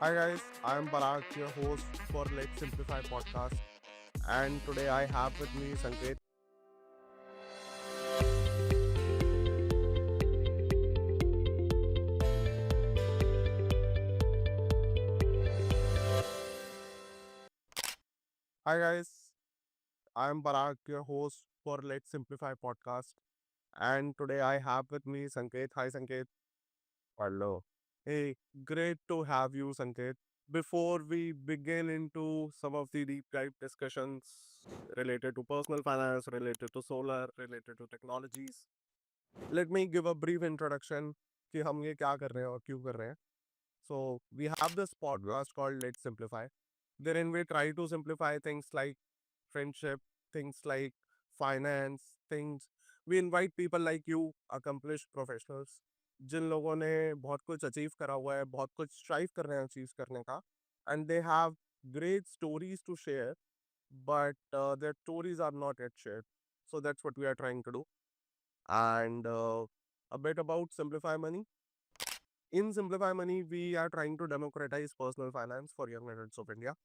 Hi guys, I'm Parag, your host for Let's Simplify podcast, and today I have with me Sanket. Hi guys, I'm Parag, your host for Let's Simplify podcast, and today I have with me Sanket. Hi Sanket. Hello. Hey, great to have you, Sanket. Before we begin into some of the deep dive discussions related to personal finance, related to solar, related to technologies, let me give a brief introduction कि हम ये क्या कर रहे हैं और क्यों कर रहे हैं. So we have this podcast called Let's Simplify, wherein we try to simplify things like friendship, things like finance, things. We invite people like you, accomplished professionals, जिन लोगों ने बहुत कुछ अचीव करा हुआ है, बहुत कुछ स्ट्राइव कर रहे हैं अचीव करने का, and they have great stories to share, but their stories are not yet shared. So that's what we are trying to do. And a bit about Simplify Money. In Simplify Money, we are trying to democratize personal finance for young adults of India.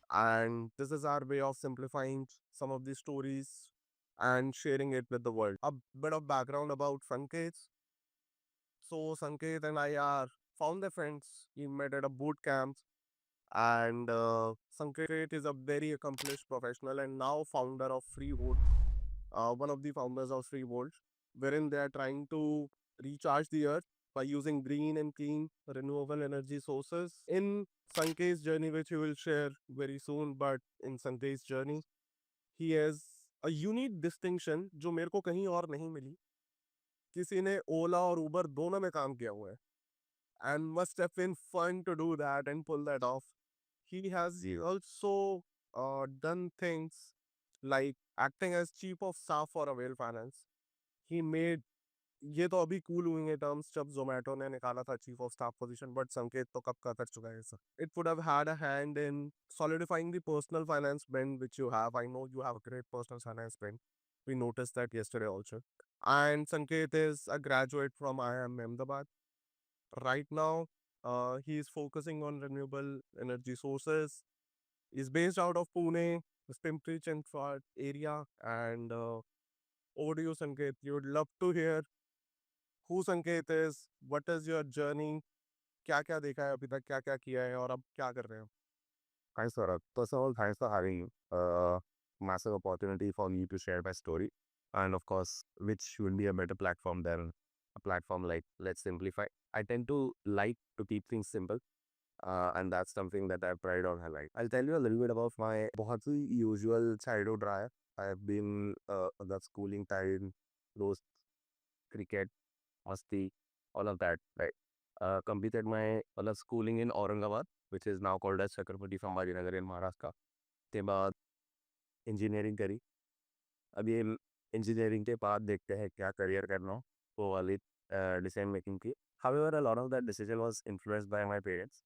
And this is our way of simplifying some of the stories and sharing it with the world. A bit of background about Sanket. So, Sanket and I are founder friends. We met at a boot camp. And Sanket is a very accomplished professional and now founder of Freehold, one of the founders of Freehold, wherein they are trying to recharge the earth by using green and clean renewable energy sources. In Sanket's journey, which he will share very soon, but in Sanket's journey, he has a unique distinction जो मेरे को कहीं और नहीं मिली. किसी ने ओला और उबर दोनों में काम किया हुआ है. And must have been fun to do that and pull that off. He has also done things like acting as chief of staff for Avail Finance. He made ये तो अभी कूल हुए टर्म्स जब जोमेटो ने निकाला था chief of staff position but संकेत तो कब का कर चुका है sir. It would have had a hand in solidifying the personal finance bend which you have. I know you have a great personal finance bend. We noticed that yesterday also. And Sanket is a graduate from IIM Ahmedabad. Right now, he is focusing on renewable energy sources. He's based out of Pune, the Pimpri Chinchwad area. And over to you, Sanket. You would love to hear who Sanket is, what is your journey, क्या क्या देखा है अभी तक, क्या क्या किया है और अब क्या कर रहे हो. Hi, Saurabh. First of all, thanks for having me. Massive opportunity for me to share my story. And of course, which should be a better platform than a platform like Let's Simplify. I tend to like to keep things simple. And that's something that I pride on highlight. I'll tell you a little bit about my बहुत ही usual childhood रहा है. I've been the schooling time, those cricket, masti, all of that, right? Completed my schooling in Aurangabad, which is now called as Chakrabarti Sambhajinagar in Maharashtra. के बाद engineering करी. अब ये engineering के बाद देखते हैं क्या करियर करना हो वो वाली डिसीजन मेकिंग की. However, a lot of that decision was influenced by my parents.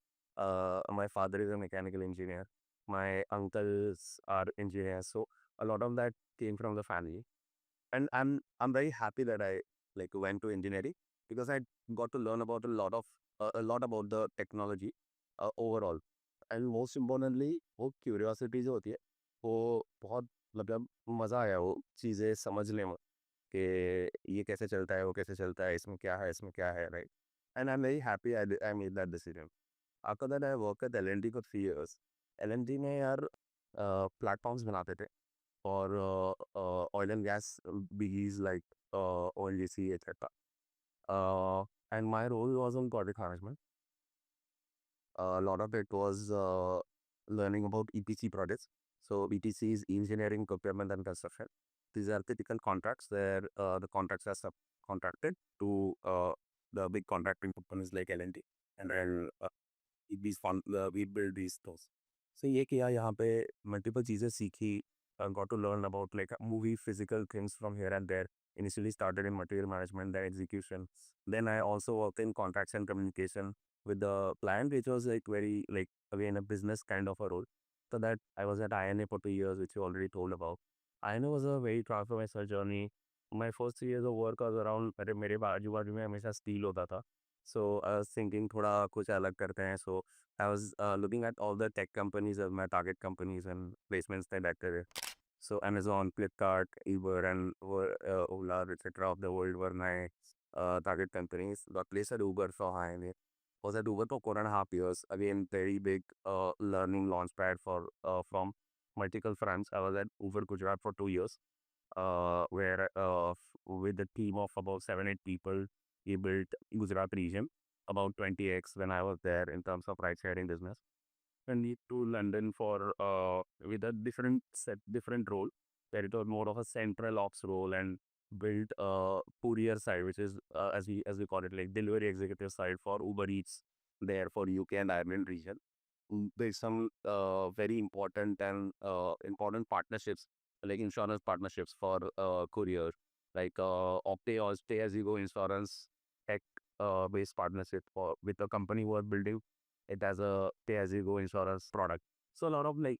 My father is a mechanical engineer. My uncles are engineers. So a lot of that came from the family. And I'm very happy that I like went to engineering because I got to learn about a lot about the technology overall. And most importantly, वो curiosity जो होती है वो बहुत मतलब मज़ा आया वो चीज़ें समझने में कि ये कैसे चलता है वो कैसे चलता है इसमें क्या है right. And I'm very happy I made that decision. After that I worked at L&T for 3 years. L&T में यार प्लेटफॉर्म्स बनाते थे for oil and gas BGs like ONGC, etc. And my role was on project management. A lot of it was learning about EPC projects. So EPC is engineering, procurement, and construction. These are typical contracts where the contracts are subcontracted to the big contracting companies like L&T. And then we build these stores. So ये किया यहाँ पे multiple चीज़ें सीखी. Got to learn about like movie physical things from here and there. Initially started in material management, then execution. Then I also worked in contracts and communication with the client, which was like very like again a business kind of a role. So that I was at INA for 2 years, which you already told about. INA was a very transformational journey. My first 3 years of work was around मेरे बाजू बाजू में हमेशा steel होता था. So I was thinking थोड़ा कुछ अलग करते हैं. So I was looking at all the tech companies as my target companies and placements that I did. So Amazon, Flipkart, Uber, and Ola, etc. of the world were my target companies. The place at Uber for high was at Uber for 4.5 years. Again, very big learning launchpad for from multiple fronts. I was at Uber Gujarat for 2 years, where with a team of about 7-8 people, we built Gujarat region about 20x when I was there in terms of ride sharing business. And need to London for with a different role, where it was more of a central ops role, and built a courier side, which is as we call it, like delivery executive side for Uber Eats there for UK and Ireland region. There's some very important partnerships, like insurance partnerships for courier, like Optay or Stay As You Go insurance tech based partnership for with a company who are building it as a pay as you go insurance product. So a lot of like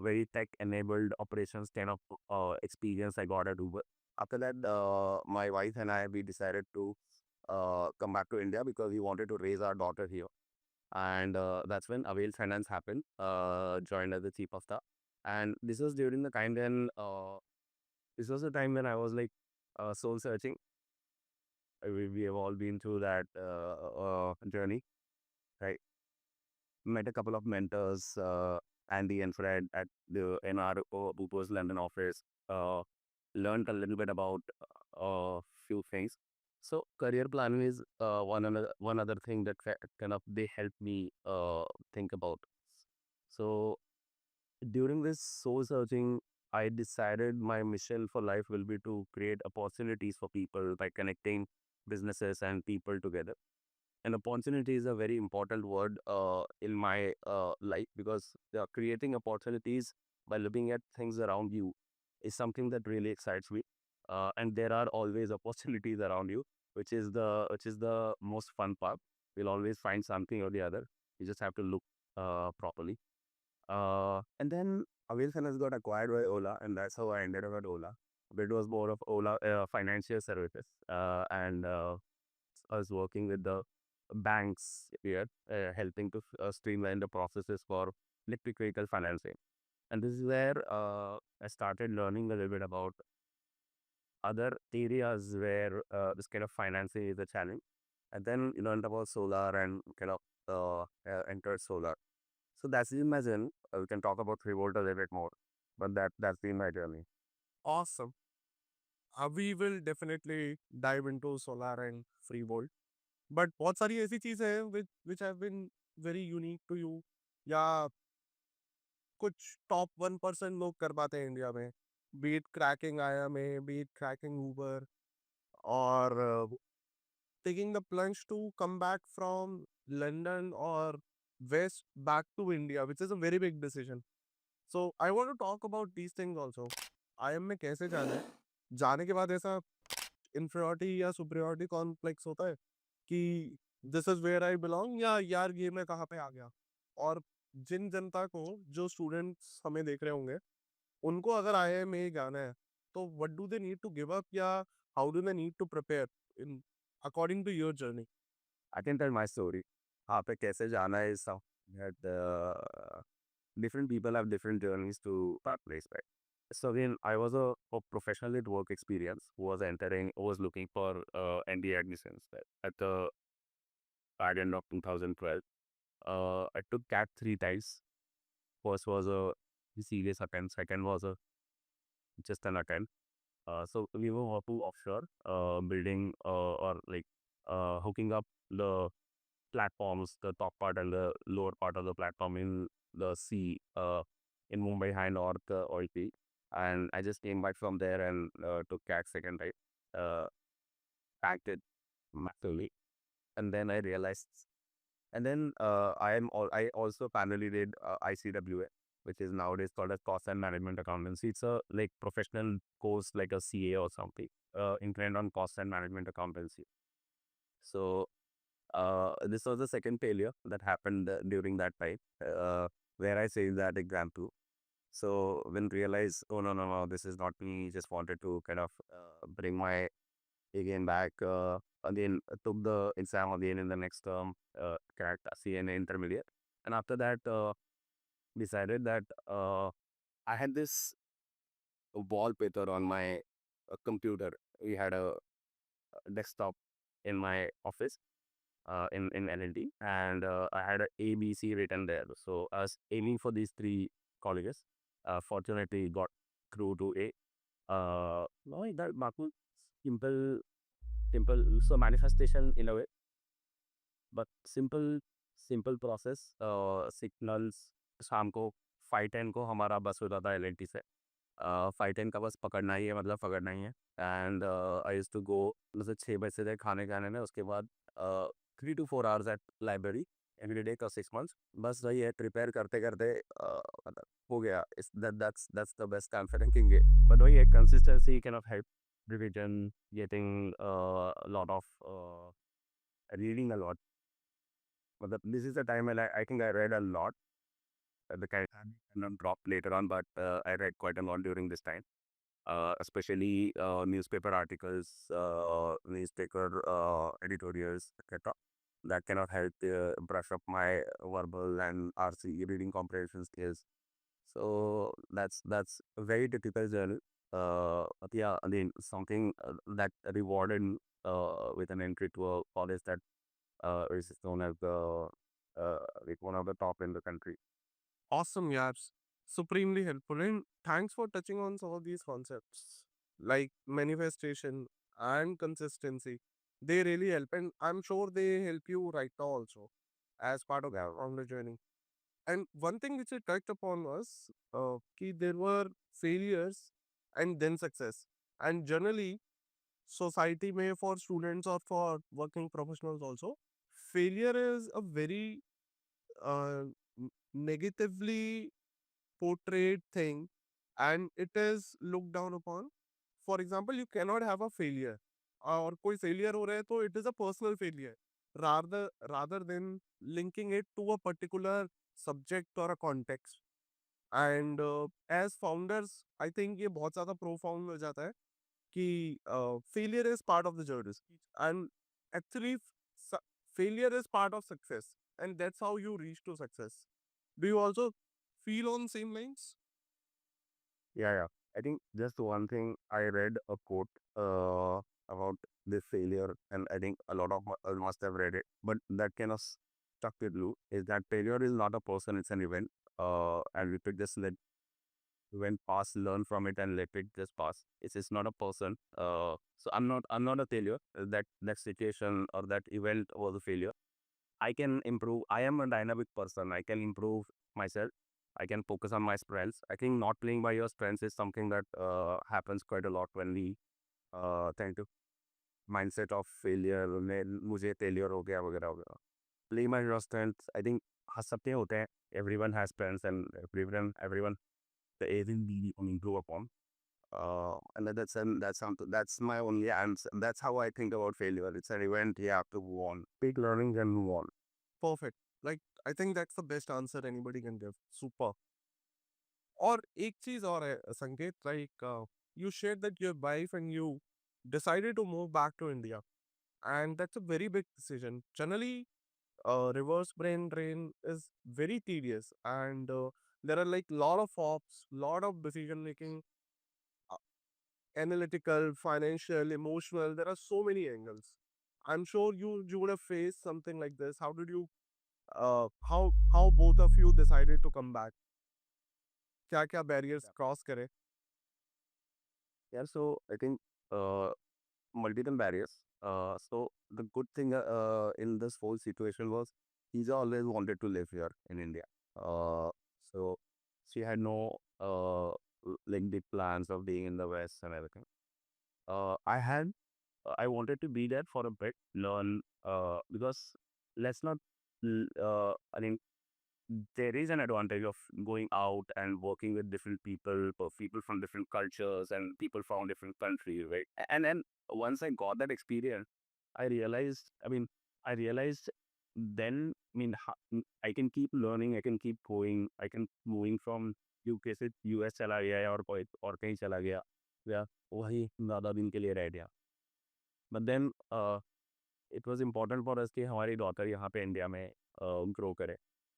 very tech enabled operations kind of experience I got at Uber. After that, my wife and I, we decided to come back to India because we wanted to raise our daughter here. And that's when Avail Finance happened, joined as the chief of staff. And this was during the time when this was the time when I was like soul searching. We have all been through that journey, right? Met a couple of mentors, Andy and Fred at the NRO Uber's London office. Learned a little bit about a few things. So career planning is one other thing that kind of they helped me think about. So during this soul searching, I decided my mission for life will be to create opportunities for people by connecting businesses and people together. And opportunity is a very important word in my life, because creating opportunities by looking at things around you is something that really excites me. And there are always opportunities around you, which is the most fun part. You'll always find something or the other. You just have to look properly. And then Avail Finance got acquired by Ola, and that's how I ended up at Ola. But it was more of Ola financial services, and I was working with the banks here, helping to streamline the processes for electric vehicle financing. And this is where I started learning a little bit about other areas where this kind of financing is a challenge. And then you learned about solar and kind of entered solar. So that's been my journey. We can talk about Revolt a little bit more, but that's been my journey. Awesome. We will definitely dive into solar and free world. But बहुत सारी ऐसी चीजें हैं which have been very unique to you, या कुछ top 1% लोग कर पाते हैं इंडिया में, बीट क्रैकिंग आया में, बीट क्रैकिंग ऊबर, और taking the plunge to come back from London or West back to India, which is a very big decision. So I want to talk about these things also. IIM में कैसे जाना है, जाने के बाद ऐसा inferiority या सुपीरियरिटी कॉम्प्लेक्स होता है कि this is where I belong, या यार ये मैं कहाँ पे आ गया. और जिन जनता को, जो स्टूडेंट्स हमें देख रहे होंगे, उनको अगर IIM में जाना है, तो what do they need to give up, या how do they need to prepare in according to your journey. I can tell my story. हाँ पे कैसे जाना है सब that different people have different journeys to that place, right? So again, I was a professional at work experience who was looking for NDA admissions at the back end of 2012. I took CAT 3 times. First was a serious attempt. Second was a just an attempt. So we were working offshore, building or like hooking up the platforms, the top part and the lower part of the platform in the sea, in Mumbai High North oil field. And I just came back from there and took CAT second, right? Packed it massively. And then I realized, and then I also parallelly did ICWA, which is nowadays called as Cost and Management Accountancy. It's a like professional course like a CA or something, inclined on cost and management accountancy. So this was the second failure that happened during that time, where I say that example. So when realized, oh no, no, no, this is not me. Just wanted to kind of bring my again back. again took the exam again in the next term, cracked CNA intermediate, and after that decided that I had this wallpaper on my computer. We had a desktop in my office in LNT, and I had a ABC written there. So I was aiming for these three colleges. Fortunately, got through to A. No, that Baku simple, simple. So manifestation in a way, but simple process. Signals शाम को 5:10 को हमारा बस होता था LNT से. 5:10 का बस पकड़ना ही है, मतलब पकड़ना ही है. And I used to go, मतलब 6 बजे से थे खाने खाने में, उसके बाद 3 to 4 hours at library every day का 6 months. बस वही है, प्रिपेयर करते करते मतलब हो गया. That's the best confidence can get. But वही है, consistency kind of help revision, getting a lot of reading a lot. But this is the time when I think I read a lot. The kind of drop later on, but I read quite a lot during this time. Especially newspaper articles, newspaper editorials, etc. That cannot help brush up my verbal and RC reading comprehension skills. So that's a very difficult journey. But yeah, I mean something that rewarded with an entry to a college that is known as the like one of the top in the country. Awesome, yeah. Supremely helpful. And thanks for touching on some of these concepts like manifestation and consistency. They really help. And I'm sure they help you right now also as part of Yeah, on the journey. And one thing which I touched upon was there were failures and then success. And generally, society may for students or for working professionals also, failure is a very negatively portrayed thing and it is looked down upon. For example, you cannot have a failure और कोई failure हो रहा है तो it is a personal failure rather than linking it to a particular subject or a context. And as founders, I think ये बहुत ज़्यादा profound हो जाता है कि failure is part of the journey and actually failure is part of success and that's how you reach to success. Do you also feel on same lines? yeah. I think just one thing, I read a quote about this failure, and I think a lot of us must have read it. But that kind of stuck with you is that failure is not a person; it's an event. And we could just let event pass, learn from it, and let it just pass. It's not a person. So I'm not a failure. That situation or that event was a failure. I can improve. I am a dynamic person. I can improve myself. I can focus on my strengths. I think not playing by your strengths is something that happens quite a lot when we tend to mindset of failure. मुझे failure हो गया वगैरह वगैरह. Play by your strengths. I think सबके होते हैं. Everyone has strengths and everyone the agent be improve upon. And that's my only answer. That's how I think about failure. It's an event you have to move on. Big learning and move on. Perfect. Like I think that's the best answer anybody can give. Super. और एक चीज और है संकेत like you shared that your wife and you decided to move back to India and that's a very big decision. Generally, reverse brain drain is very tedious and there are like lot of ops, lot of decision making, uh, analytical, financial, emotional. There are so many angles. I'm sure you would have faced something like this. How did you how both of you decided to come back? क्या क्या barriers Yeah. cross करे? Yeah. So I think uh, multiple barriers. So the good thing in this whole situation was Isa always wanted to live here in India. So she had no like big plans of being in the West and everything. I had I wanted to be there for a bit, learn because let's not I mean there is an advantage of going out and working with different people, people from different cultures and people from different countries, right? And then once I got that experience, I realized, I realized then, I can keep learning, I can keep going, I can moving from UK से US चला गया या और कहीं चला गया या वही ज़्यादा दिन के लिए रह गया. But then it was important for us कि हमारी डॉटर यहाँ पे इंडिया में ग्रो करे,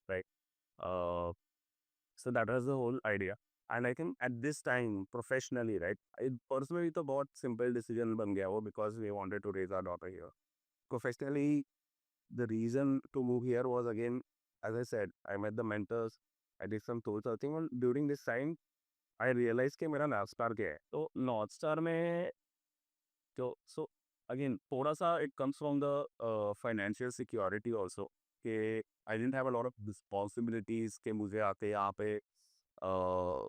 right? So that was the whole idea. And I think at this time professionally, right, personally तो बहुत सिंपल डिसीजन बन गया वो, because we wanted to raise our daughter here. Professionally, the reason to move here was again, as I said, I met the mentors, I did some soul searching, and during this time I realized कि मेरा north star क्या है। तो north star में तो सो again थोड़ा सा it comes from the financial security also, कि I didn't have a lot of responsibilities के मुझे आके यहाँ पे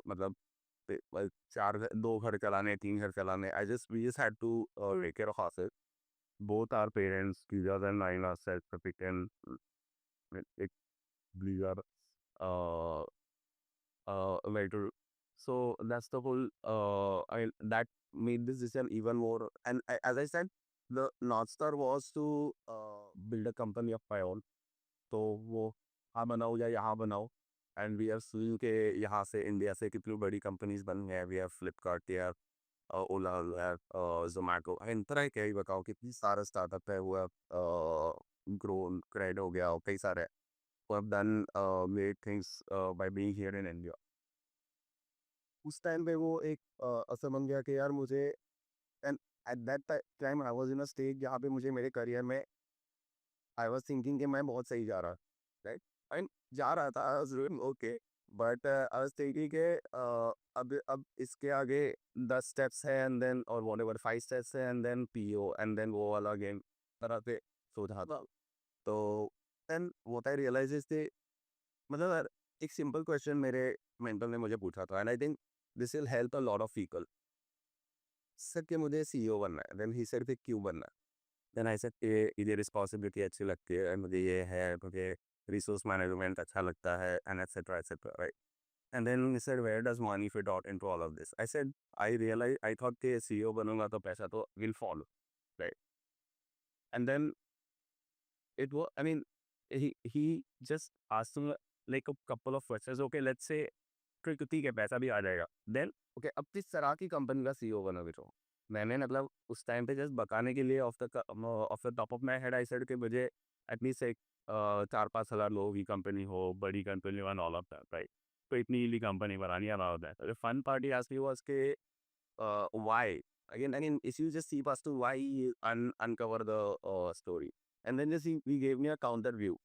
मतलब चार दो घर चलाने, तीन घर चलाने। I just we just had to take care of ourselves. Both our parents गिजाज and nine are self sufficient, एक blizzard way to, so that's the whole I mean that made this decision even more. And as I said, the North Star was to build a company of my own, तो वो हाँ बनाओ या यहाँ बनाओ। And we are seeing के यहाँ से इंडिया से कितनी बड़ी कंपनीज बन गए हैं। वी हैव फ्लिपकार्ट या ओला है, जोमेटो, इन तरह के ही बताओ कितनी सारे स्टार्टअप है हुआ, ग्रोन क्रेड हो गया और कई सारे who have done great things by being here in India. उस टाइम पे वो एक ऐसा बन गया कि यार मुझे, and at that time I was in a stage जहाँ पे मुझे मेरे करियर में आई वाज थिंकिंग कि मैं बहुत सही जा रहा, राइट? आई जा रहा था, I was doing okay, but I was thinking कि अब इसके आगे 10 स्टेप्स है, एंड देन और व्हाटएवर 5 स्टेप्स है, and then PO, and then वो वाला गेम तरह से सोच रहा था। तो then what I realise is, मतलब यार, एक सिंपल क्वेश्चन मेरे मेंटर ने मुझे पूछा था, and I think this will help a lot of people. Sir कि मुझे सीईओ बनना है। देन ही सेड फिर क्यों बनना है? देन आई सेड ये रिस्पॉन्सिबिलिटी अच्छी लगती है, मुझे ये है, मुझे रिसोर्स मैनेजमेंट अच्छा लगता है, and etcetera, right? And then he said where does money fit out into all of this? I said I thought कि सीईओ बनूंगा तो पैसा तो will follow, right? And then it was, I mean, he just asked him like a couple of questions. Okay, let's say ठीक है पैसा भी आ जाएगा। देन ओके, अब किस तरह की कंपनी का सीईओ बनोगे? तो मैंने मतलब उस टाइम पे जस्ट बताने के लिए of the top of my head I said कि मुझे एटलीस्ट एक 4-5 हज़ार लोगों की कंपनी हो, बड़ी company one all of that, right? तो इतनी ईली कंपनी बनानी है all of that. Fun part he asked me was के why again if you just see past to why he uncover the story, and then just he gave me a counter view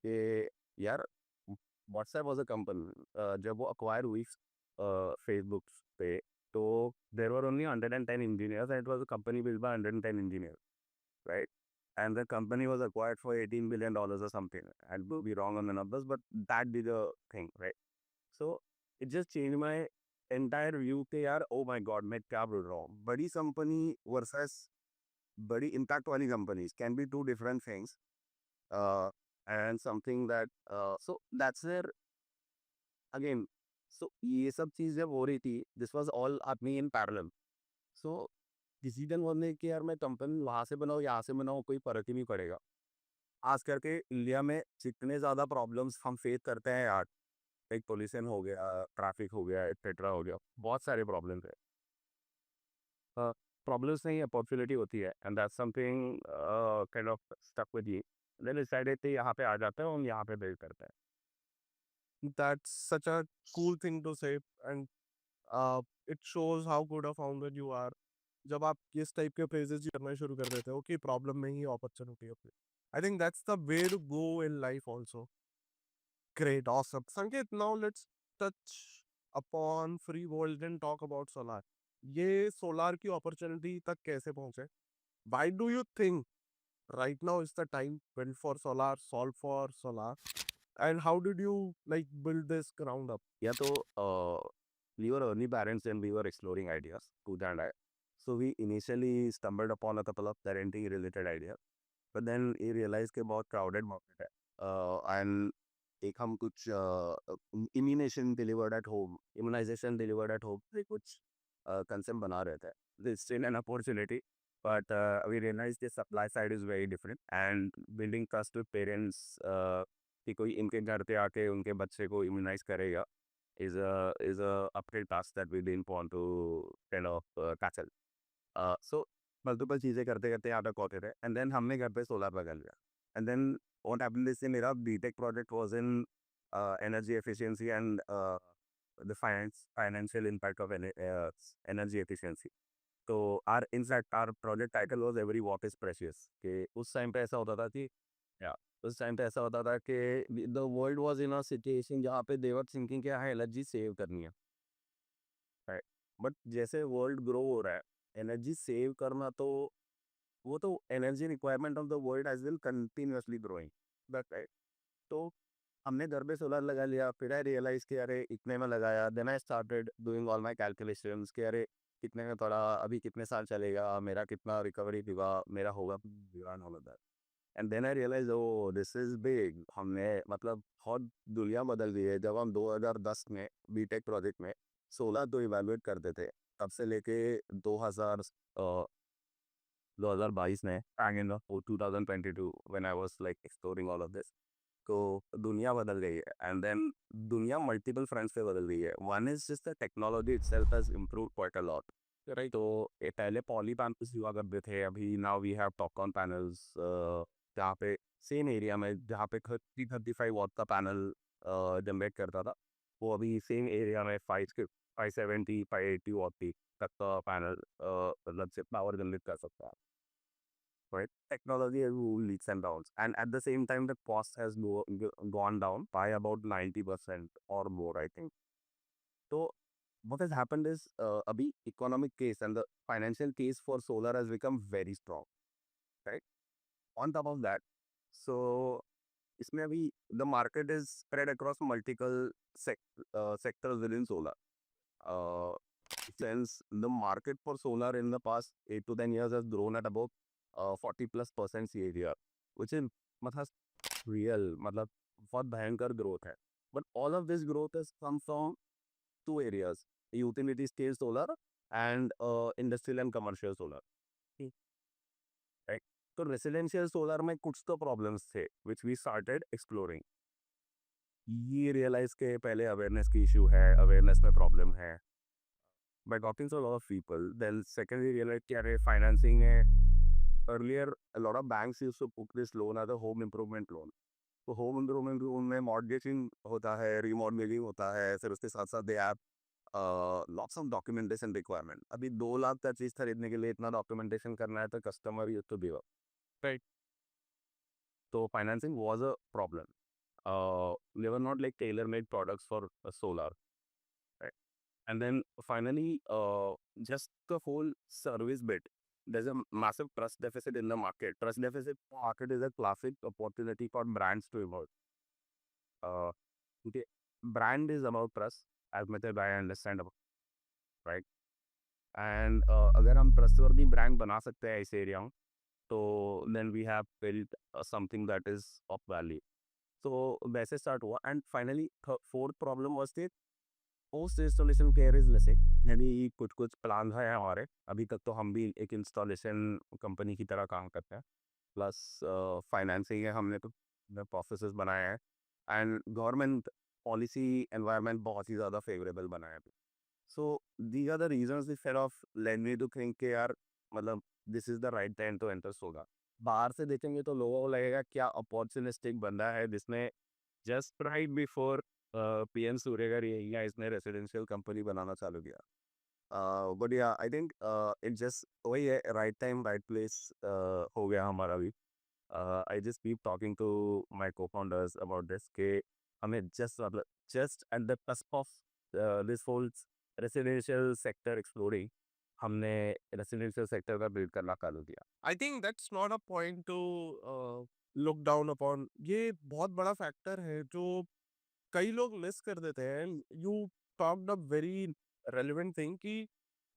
कि यार WhatsApp was a company, जब वो acquire हुई Facebook पे, तो there were only 110 engineers, and it was a company build by 110 engineers, right? And the company was acquired for $18 billion or something. I'll be wrong on the numbers, but that did a thing, right? So it just changed my entire view कि यार oh my god मैं क्या बोल रहा हूँ। बड़ी company versus बड़ी impact वाली companies can be two different things, and something that so that's where again, so ये सब चीज़ जब हो रही थी, this was all happening in parallel. So decision होने कि यार मैं कंपनी वहाँ से बनाऊँ यहाँ से बनाऊँ कोई फ़र्क ही नहीं पड़ेगा। खास करके इंडिया में जितने ज़्यादा प्रॉब्लम्स हम फेस करते हैं यार, एक पोल्यूशन हो गया, ट्रैफिक हो गया, एक्सेट्रा हो गया, बहुत सारे प्रॉब्लम्स है। प्रॉब्लम्स नहीं, अपॉर्चुनिटी होती है, and that's something kind of stuck with me. Then decided कि यहाँ पे आ जाते हैं और यहाँ पे बिल्ड करते हैं। That's such a cool thing to say, and it shows how good a founder you are. जब आप इस टाइप के फ्रेजेस करना शुरू कर देते हो कि प्रॉब्लम में ही अपॉर्चुनिटी है, I think that's the way to go in life also. Great, awesome Sanket, now let's touch upon free world and talk about solar. ये सोलार की अपॉर्चुनिटी तक कैसे पहुंचे? Why do you think right now is the time built for solar, solve for solar, and how did you like build this ground up? या तो we were early parents and we were exploring ideas, Pooja and I. So we initially stumbled upon a couple of parenting related ideas, but then we realized कि बहुत crowded market है, and एक हम कुछ immunization delivered at home से कुछ concept बना रहे थे. It's still an opportunity, but we realized the supply side is very different, and building trust with parents, कि कोई इनके घर पे आके उनके बच्चे को इम्यूनाइज करेगा is a uphill task that we didn't want to kind of tackle. So multiple चीज़ें करते-करते यहाँ तक पहुँचे थे एंड देन हमने घर पे सोलर लगा लिया and then what happened is मेरा BTech project was in energy efficiency and the financial impact of energy efficiency. तो our project title was every watt is precious कि उस टाइम पे ऐसा होता था कि या उस टाइम पे ऐसा होता था कि the world was in a situation जहाँ पे दे वर थिंकिंग कि हाँ, एनर्जी सेव करनी है, राइट? बट जैसे वर्ल्ड ग्रो हो रहा है, एनर्जी सेव करना तो वो तो energy requirement of the world as well continuously growing, that right? तो हमने घर पे सोलर लगा लिया, फिर आई रियलाइज़ कि अरे इतने में लगाया, then I started doing all my calculations कि अरे कितने में पड़ा, अभी कितने साल चलेगा, मेरा कितना रिकवरी होगा, मेरा होगा and all of that. And then I realise oh! This is big. हमने मतलब बहुत दुनिया बदल गई है। जब हम 2010 में बीटेक प्रोजेक्ट में सोलर तो इवैल्यूएट करते थे, तब से लेके 2000 अ, 2022 में and in 2022 when I was like exploring all of this, तो दुनिया बदल गई है एंड देन दुनिया मल्टीपल फ्रंट्स पे बदल गई है। One is just the technology itself has improved quite a lot, right? तो ये पहले पॉली पैनल्स हुआ करते थे, अभी now we have TOPCon panels, जहाँ पे सेम एरिया में जहाँ पे 30-35 वॉट का पैनल जनरेट करता था, वो अभी सेम एरिया में 570 580 वॉट तक का पैनल मतलब से पावर जनरेट कर सकता है, right? Technology has moved leaps and bounds, and at the same time, the cost has gone down by about 90% or more, I think. So, what has happened is, abhi economic case and the financial case for solar has become very strong, right? On top of that, so इसमें अभी the market is spread across multiple sectors within solar. Uh, since the market for solar in the past 8 to 10 years has grown at about 40+% CAGR, which is मतलब real, मतलब बहुत भयंकर growth है. But all of this growth has come from two areas: utility scale solar and industrial and commercial solar. ठीक, right? तो residential solar में कुछ तो problems थे, which we started exploring. ये realize के पहले awareness की issue है, awareness में problem है. By talking to a lot of people, then secondly realized कि अरे financing है. Earlier, a lot of banks used to book this loan as a home improvement loan. तो home improvement loan में mortgaging होता है, remortgaging होता है, फिर उसके साथ साथ they have lots of documentation requirement. अभी 2 लाख का चीज़ खरीदने के लिए इतना documentation करना है तो customer used to give up, right? तो financing was a problem. They were not like tailor-made products for solar, right? And then finally, just the whole service bit. There's a massive trust deficit in the market. Trust deficit market is a classic opportunity for brands to emerge. Uh, okay, brand is about trust, as much as I understand about, right? And अगर हम trustworthy brand बना सकते हैं इस area में, तो then we have built something that is of value. तो वैसे स्टार्ट हुआ and finally fourth problem was that post installation care is lacing, यानी कुछ कुछ प्लान है हमारे, अभी तक तो हम भी एक इंस्टॉलेशन कंपनी की तरह काम करते हैं, प्लस फाइनेंसिंग है, हमने तो प्रोसेसेस बनाए हैं एंड गवर्नमेंट पॉलिसी एनवायरनमेंट बहुत ही ज़्यादा फेवरेबल बनाया है. So these are the reasons instead of let me to think कि यार मतलब this is the right time to enter solar. बाहर से देखेंगे तो लोगों को लगेगा क्या अपॉर्चुनिस्टिक बंदा है जिसने जस्ट राइट बिफोर पीएम सूर्यगर यही है, इसने रेसिडेंशियल कंपनी बनाना चालू किया. बट या आई थिंक इट जस्ट वही है, राइट टाइम राइट प्लेस हो गया हमारा भी. I just keep talking to my co-founders about this के हमें just at the cusp of this whole residential sector exploring, हमने रेसिडेंशियल सेक्टर का बिल्ड करना चालू किया. I think that's not a point to look down upon. ये बहुत बड़ा फैक्टर है जो कई लोग मिस कर देते हैं. You talked a very relevant thing कि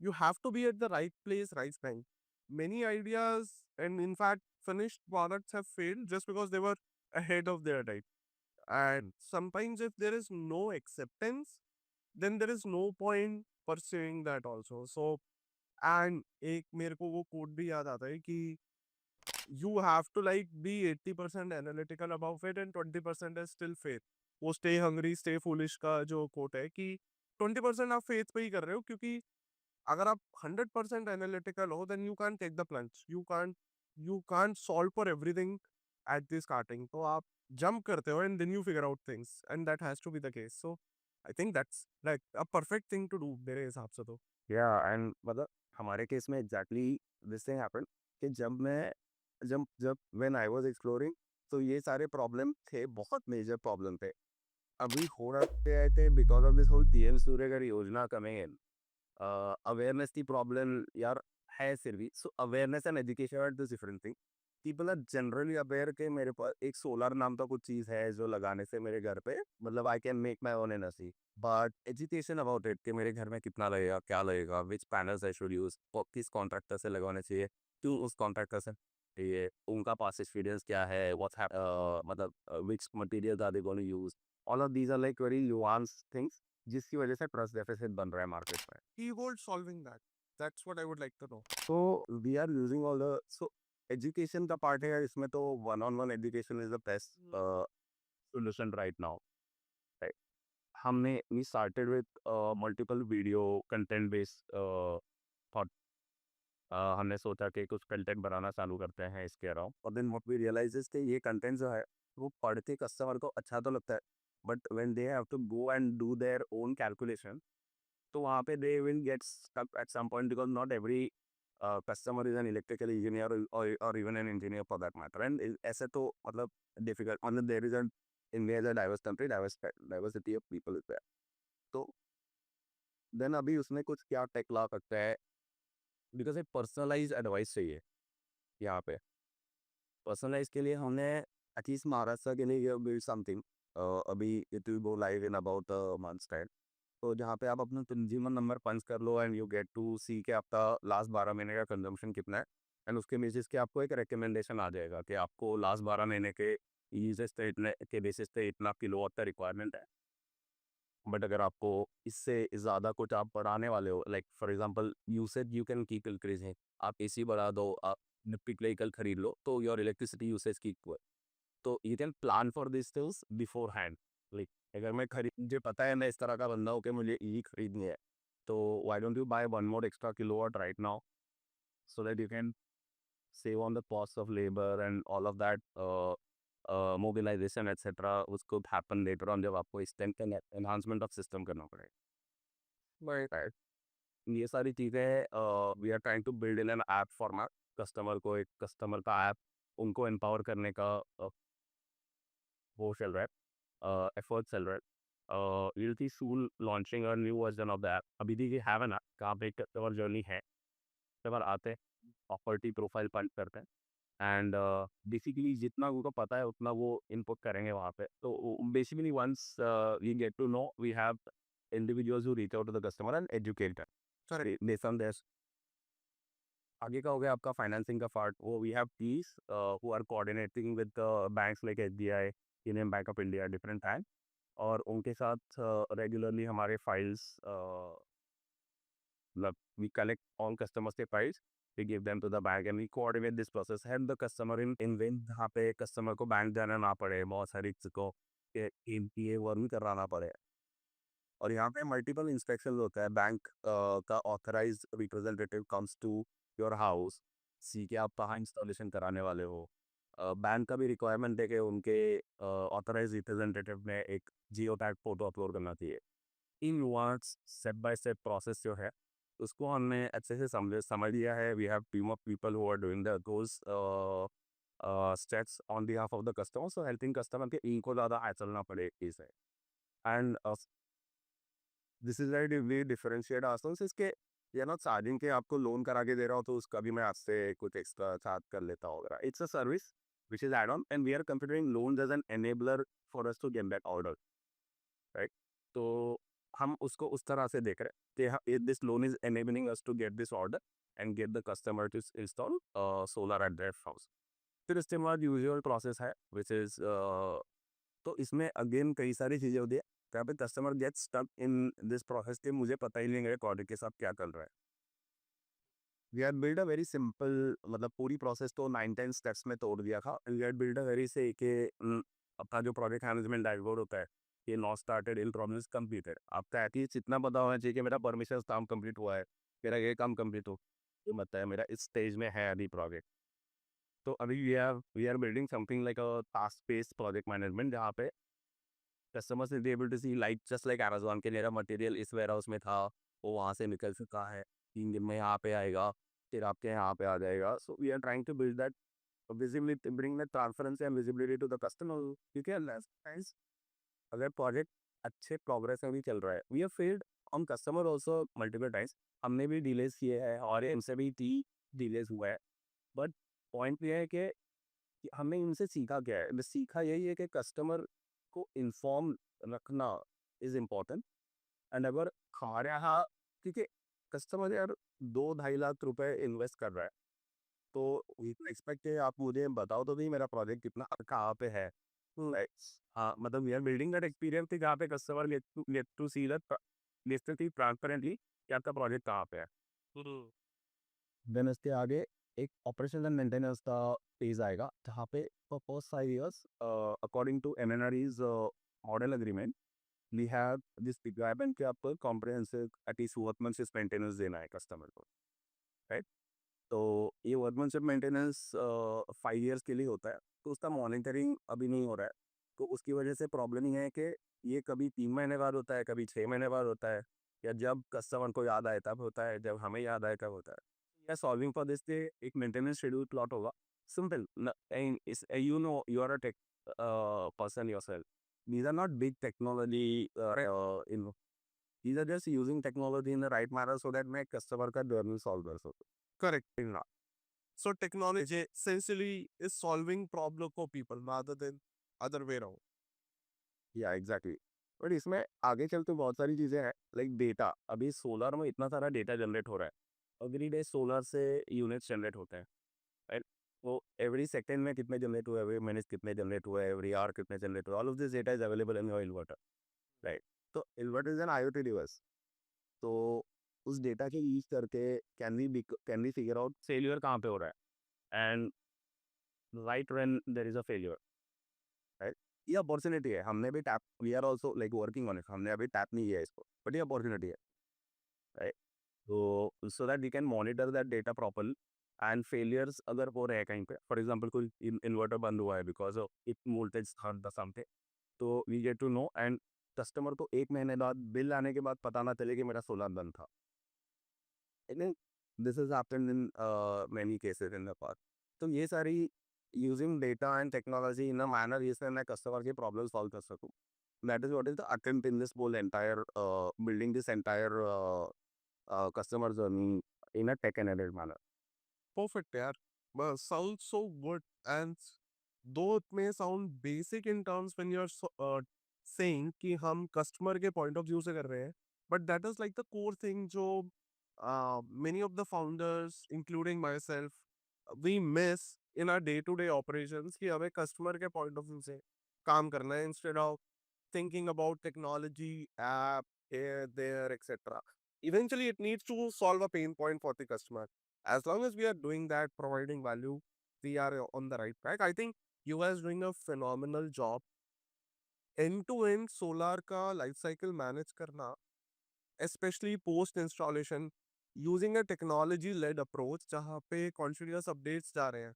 you have to be at the right place, right time. Many ideas and in fact finished products have failed just because they were ahead of their time. And sometimes if there is no acceptance, then there is no point pursuing that also. So and एक मेरे को वो code भी याद आता है कि you have to like be 80% analytical about it and 20% is still faith. वो stay hungry, stay foolish का जो कोट है कि 20% आप faith पे ही कर रहे हो क्योंकि अगर आप 100% एनालिटिकल हो, then you can't take the plunge. You can't solve for everything at the starting. तो आप jump करते हो and then you figure out things, and that has to be the case. So I think that's like a perfect thing to do मेरे हिसाब से तो. या and मतलब हमारे केस में एग्जैक्टली दिस थिंग हैपेंड कि जब जब व्हेन आई वाज एक्सप्लोरिंग, तो ये सारे प्रॉब्लम थे, बहुत मेजर प्रॉब्लम थे। अभी हो रहे आए थे because of this whole PM Suryaghar Yojana coming in. Awareness की प्रॉब्लम यार है सिर्फ भी, so awareness and education are this different thing. People are generally aware के मेरे पास एक सोलर नाम का कुछ चीज़ है जो लगाने से मेरे घर पे मतलब I can make my own energy, but education about it कि मेरे घर में कितना लगेगा, क्या लगेगा, विच पैनल्स आई शुड यूज, किस कॉन्ट्रैक्टर से लगवाने चाहिए, क्यों उस कॉन्ट्रैक्टर से ये उनका पास एक्सपीरियंस क्या है, व्हाट्स मतलब which material are they gonna use, all of these are like very nuance things जिसकी वजह से ट्रस्ट डेफिसिट बन रहा है मार्केट में। Keyword solving that. That's what I would like to know. So we are using all the so education का part है इसमें, तो one on one education is the best solution right now, right? हमने we started with multiple video content based thought। हमने सोचा कि कुछ content बनाना चालू करते हैं इसके अराउंड, और then what we realise is कि ये कंटेंट जो है वो पढ़ के कस्टमर को अच्छा तो लगता है, but when they have to go and do their own calculation, तो वहाँ पे they will get stuck at some point because not every customer is an electrical engineer or even an engineer for that matter, and ऐसे तो मतलब difficult मतलब there is an India is a diverse country, diversity of people is there. तो then अभी उसने कुछ क्या take ला सकता है, बिकॉज एक पर्सनलाइज एडवाइस चाहिए यहाँ पे। पर्सनलाइज के लिए हमने एटलीस्ट महाराष्ट्र के लिए बिल्ड समथिंग, अभी it will go live in about months time. तो जहाँ पे आप अपना कंज्यूमर नंबर पंच कर लो एंड यू गेट टू सी के आपका लास्ट 12 महीने का कंजम्पशन कितना है, एंड उसके बेसिस के आपको एक रिकमेंडेशन आ जाएगा कि आपको लास्ट 12 महीने के यूजेस पे इतने के बेसिस पे इतना किलोवाट का रिक्वायरमेंट है। बट अगर आपको इससे ज़्यादा कुछ आप बढ़ाने वाले हो, like for example usage you can keep increasing, आप एसी बढ़ा दो, आप इलेक्ट्रिक व्हीकल खरीद लो, तो योर इलेक्ट्रिसिटी यूसेज की तो you can plan for this things before hand. Like अगर मैं खरीद मुझे पता है मैं इस तरह का बंदा हूँ कि मुझे ई खरीदनी है, तो why don't you buy one more extra kilowatt right now, so that you can save on the cost of labour and all of that mobilisation etcetera उसको हैपन लेटर ऑन जब आपको स्ट्रेंथन एनहांसमेंट ऑफ सिस्टम करना पड़ेगा। Right. Right, ये सारी चीज़ें we are trying to build in an app format, customer को एक कस्टमर का ऐप उनको एम्पावर करने का वो चल रहा है, एफर्ट चल रहा है। we'll be soon launching a new version of the app। अभी देखिए हैव एन ऐप कहाँ पे कस्टमर जर्नी है, कस्टमर आते हैं, प्रॉपर्टी प्रोफाइल पंच करते हैं, एंड बेसिकली जितना उनको पता है उतना वो इनपुट करेंगे वहाँ पे। तो basically once we get to know we have individuals who reach out to the customer and educate them Correct. based on this। आगे का हो गया आपका फाइनेंसिंग का पार्ट, वो we have teams who are coordinating with banks like SBI, Union Bank of India, different bank, और उनके साथ रेगुलरली हमारे फाइल्स मतलब we collect all customers के files, we give them to the bank and we coordinate this process, help the customer in when जहाँ पे customer को bank जाना ना पड़े, बहुत सारी चीज़ों को इनकी ये वर्क कराना ना पड़े। और यहाँ पे मल्टीपल इंस्पेक्शन होता है, बैंक का authorise representative comes to your house, see के आप कहाँ इंस्टॉलेशन कराने वाले हो। बैंक का भी रिक्वायरमेंट है कि उनके ऑथराइज रिप्रेजेंटेटिव ने एक जियो टैग फोटो अपलोड करना चाहिए। In words step by step process जो है उसको हमने अच्छे से समझ लिया है। We have team of people who are doing those steps on behalf of the customer, so helping customer के इनको ज़्यादा हैसल ना पड़े इसे। And this is right we differentiate ourselves इसके, ये नॉट चार्जिंग के आपको लोन करा के दे रहा हूँ तो उसका भी मैं आपसे कुछ एक्स्ट्रा चार्ज कर लेता हूँ। It's a service which is add on and we are considering loan as an enabler for us to get that order, right? तो हम उसको उस तरह से देख रहे हैं कि this loan is enabling us to get this order and get the customer to install solar at their house. फिर इसके बाद यूजुअल प्रोसेस है विच इज तो इसमें अगेन कई सारी चीज़ें होती है जहाँ पे customer get stuck in this process के मुझे पता ही नहीं है प्रोडक्ट के साथ क्या चल रहा है। We are build a very simple, मतलब पूरी प्रोसेस तो 9-10 स्टेप्स में तोड़ दिया था। We are build a very से कि अपना जो प्रोजेक्ट मैनेजमेंट डैशबोर्ड होता है, ये not started in problems completed, आपका एटलीस्ट इतना पता होना चाहिए कि मेरा परमिशन काम कंप्लीट हुआ है, मेरा ये काम कंप्लीट हो, ये बताया मेरा इस स्टेज में है अभी प्रोजेक्ट। तो अभी we are building something like a task based project management, जहाँ पे customers will be able to see like just like Amazon के मेरा मटेरियल इस वेयरहाउस में था, वो वहाँ से निकल चुका है, 3 दिन में यहाँ पे आएगा, फिर आपके यहाँ पे आ जाएगा। So we are trying to build that visibility, bring that transparency and visibility to the customer, क्योंकि गाइस अगर प्रोजेक्ट अच्छे प्रोग्रेस में भी चल रहा है, we have failed on customer also multiple times. हमने भी डिलेस किए हैं और इनसे भी डिलेस हुआ है। बट पॉइंट ये है कि हमने इनसे सीखा क्या है? बस सीखा यही है कि कस्टमर को इन्फॉर्म रखना इज़ इम्पोर्टेंट। एंड अगर हमारे यहाँ, क्योंकि कस्टमर यार 2-2.5 लाख रुपए इन्वेस्ट कर रहा है, तो वी कैन एक्सपेक्ट कि आप मुझे बताओ तो भी मेरा प्रोजेक्ट कितना कहाँ पे है। लाइक हाँ, मतलब we are building that experience कि जहाँ पे customer get to see that literally transparently कि आपका प्रोजेक्ट कहाँ पे है। हम्म। देन इसके आगे एक ऑपरेशन एंड मेंटेनेंस का फेज आएगा, जहाँ पे for first 5 years according to MNRE's model agreement we have this requirement कि आपको कॉम्प्रिहेंसिव एटलीस्ट वर्कमैनशिप मेंटेनेंस देना है कस्टमर को, राइट? तो ये वर्कमैनशिप मेंटेनेंस 5 years के लिए होता है, तो उसका मॉनिटरिंग अभी नहीं हो रहा है। तो उसकी वजह से प्रॉब्लम ये है कि ये कभी 3 महीने बाद होता है, कभी 6 महीने बाद होता है, या जब कस्टमर को याद आए तब होता है, जब हमें याद आए तब होता है। या सॉल्विंग फॉर दिस डे एक मेंटेनेंस शेड्यूल प्लॉट होगा, simple. You know you are a tech person yourself, these are not big technology in these are just using technology in the right manner so that मैं customer का journey solve कर सकूँ। Correct. So technology essentially is solving problem for people rather than other way around. या exactly. But इसमें आगे चलते बहुत सारी चीज़ें हैं, लाइक डेटा। अभी सोलर में इतना सारा डेटा जनरेट हो रहा है, एवरी डे सोलर से यूनिट्स जनरेट होते हैं, राइट? तो एवरी सेकेंड में कितने जनरेट हुए, एवरी मिनट कितने जनरेट हुए, एवरी आवर कितने जनरेट हुए, all of this data is available in your inverter, right? तो inverter is an IoT device. तो उस डेटा के यूज करके can we figure out failure कहाँ पे हो रहा है, and right when there is a failure, right? ये अपॉर्चुनिटी है, हमने भी tap we are also like working on it, हमने अभी टैप नहीं किया है इसको, बट ये अपॉर्चुनिटी है, राइट? तो so that we can monitor that data properly. And failures अगर हो रहे हैं कहीं पे, फॉर एग्जांपल कोई इन्वर्टर बंद हुआ है बिकॉज ऑफ इट वोल्टेज था समथिंग, तो we get to know, and customer को 1 महीने बाद बिल आने के बाद पता ना चले कि मेरा सोलर बंद था। This is happened in many cases in the past. तो ये सारी using data and technology in a manner जिससे मैं कस्टमर की प्रॉब्लम सॉल्व कर सकूं, that is what is the attempt in this whole entire building this entire customer journey in a tech-enabled manner. Perfect, यार. But sounds so good, and though it may sound basic in terms when you're saying कि हम customer के point of view से कर रहे हैं, but that is like the core thing जो many of the founders, including myself, we miss in our day-to-day operations कि हमें customer के point of view से काम करना है instead of thinking about technology, app, here, there, etc. Eventually, it needs to solve a pain point for the customer. As long as we are doing that, providing value, we are on the right track. I think you guys doing a phenomenal job. End to end solar का life cycle manage करना, especially post installation, using a technology led approach जहाँ पे continuous updates जा रहे हैं.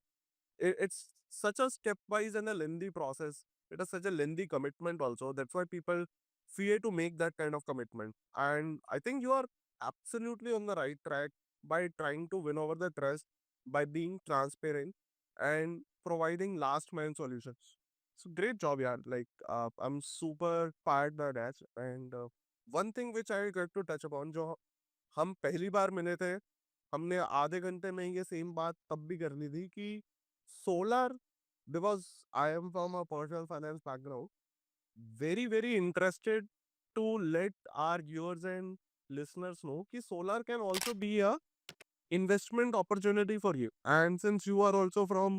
It's such a stepwise and a lengthy process. It is such a lengthy commitment also. That's why people fear to make that kind of commitment. And I think you are absolutely on the right track by trying to win over the trust, by being transparent and providing last man solutions. So great job, yeah. Like I'm super fired by that. And one thing which I got to touch upon, जो हम पहली बार मिले थे, हमने आधे घंटे में ये सेम बात तब भी कर ली थी कि solar, because I am from a personal finance background, very very interested to let our viewers and listeners know कि solar can also be a investment opportunity for you, and since you are also from